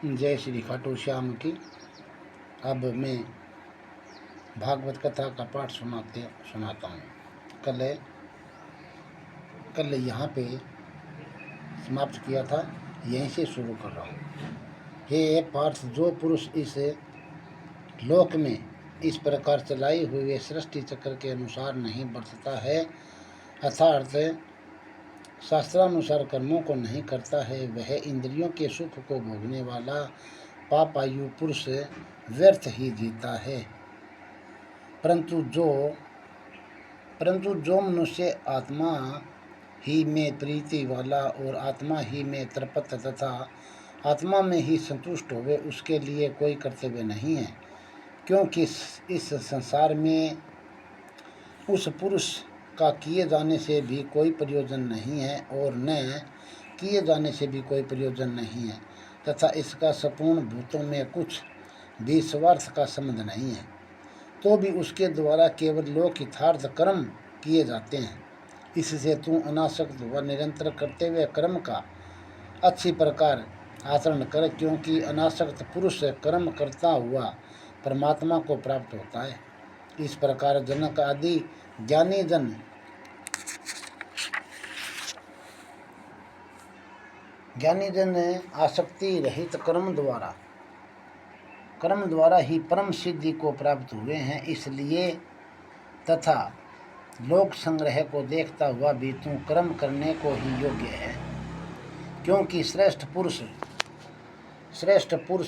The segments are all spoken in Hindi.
जय श्री खाटू श्याम की। अब मैं भागवत कथा का पाठ सुनाता हूँ। कल यहाँ पे समाप्त किया था, यहीं से शुरू कर रहा हूँ। हे पार्थ, जो पुरुष इस लोक में इस प्रकार चलाई हुए सृष्टि चक्र के अनुसार नहीं बरतता है, अर्थात शास्त्रानुसार कर्मों को नहीं करता है, वह इंद्रियों के सुख को भोगने वाला पापायु पुरुष व्यर्थ ही जीता है। परंतु जो मनुष्य आत्मा ही में प्रीति वाला और आत्मा ही में तृप्त तथा आत्मा में ही संतुष्ट होवे, उसके लिए कोई कर्तव्य नहीं है, क्योंकि इस संसार में उस पुरुष का किए जाने से भी कोई प्रयोजन नहीं है और न किए जाने से भी कोई प्रयोजन नहीं है, तथा इसका संपूर्ण भूतों में कुछ भी स्वार्थ का संबंध नहीं है। तो भी उसके द्वारा केवल लोक यथार्थ कर्म किए जाते हैं। इससे तू अनासक्त व निरंतर करते हुए कर्म का अच्छी प्रकार आचरण कर, क्योंकि अनासक्त पुरुष कर्म करता हुआ परमात्मा को प्राप्त होता है। इस प्रकार जनक आदि ज्ञानी जन आसक्ति रहित कर्म द्वारा ही परम सिद्धि को प्राप्त हुए हैं। इसलिए तथा लोक संग्रह को देखता हुआ भी तू कर्म करने को ही योग्य है, क्योंकि श्रेष्ठ पुरुष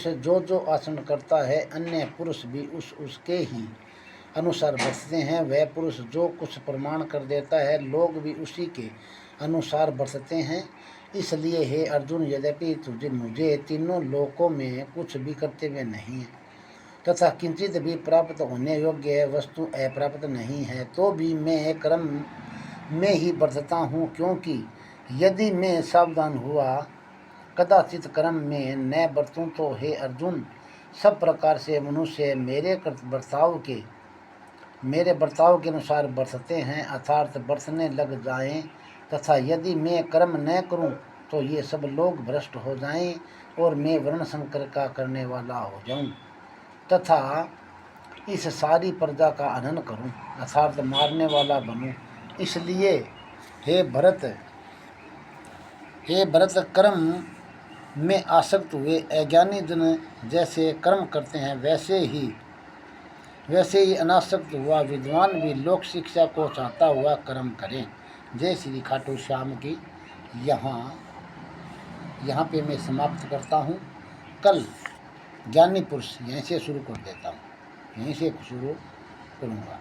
जो आचरण करता है, अन्य पुरुष भी उसके ही अनुसार बरतते हैं। वह पुरुष जो कुछ प्रमाण कर देता है, लोग भी उसी के अनुसार बरतते हैं। इसलिए हे अर्जुन, यद्यपि मुझे तीनों लोकों में कुछ भी कर्तव्य नहीं है तथा किंचित भी प्राप्त होने योग्य वस्तु अप्राप्त नहीं है, तो भी मैं कर्म में ही बरतता हूँ, क्योंकि यदि मैं सावधान हुआ कदाचित कर्म में न बरतूं तो हे अर्जुन, सब प्रकार से मनुष्य मेरे बर्ताव के अनुसार बरतते हैं, अर्थात बरतने लग जाएं, तथा यदि मैं कर्म न करूं तो ये सब लोग भ्रष्ट हो जाएं और मैं वर्ण संकर का करने वाला हो जाऊं तथा इस सारी प्रजा का हनन करूं, अर्थात मारने वाला बनूं। इसलिए हे भरत, कर्म में आसक्त हुए अज्ञानी जन जैसे कर्म करते हैं, वैसे ही अनासक्त हुआ विद्वान भी लोक शिक्षा को चाहता हुआ कर्म करें। जय श्री खाटू श्याम की। यहाँ पे मैं समाप्त करता हूँ। कल ज्ञानी पुरुष यहीं से शुरू कर देता हूँ, यहीं से शुरू करूँगा।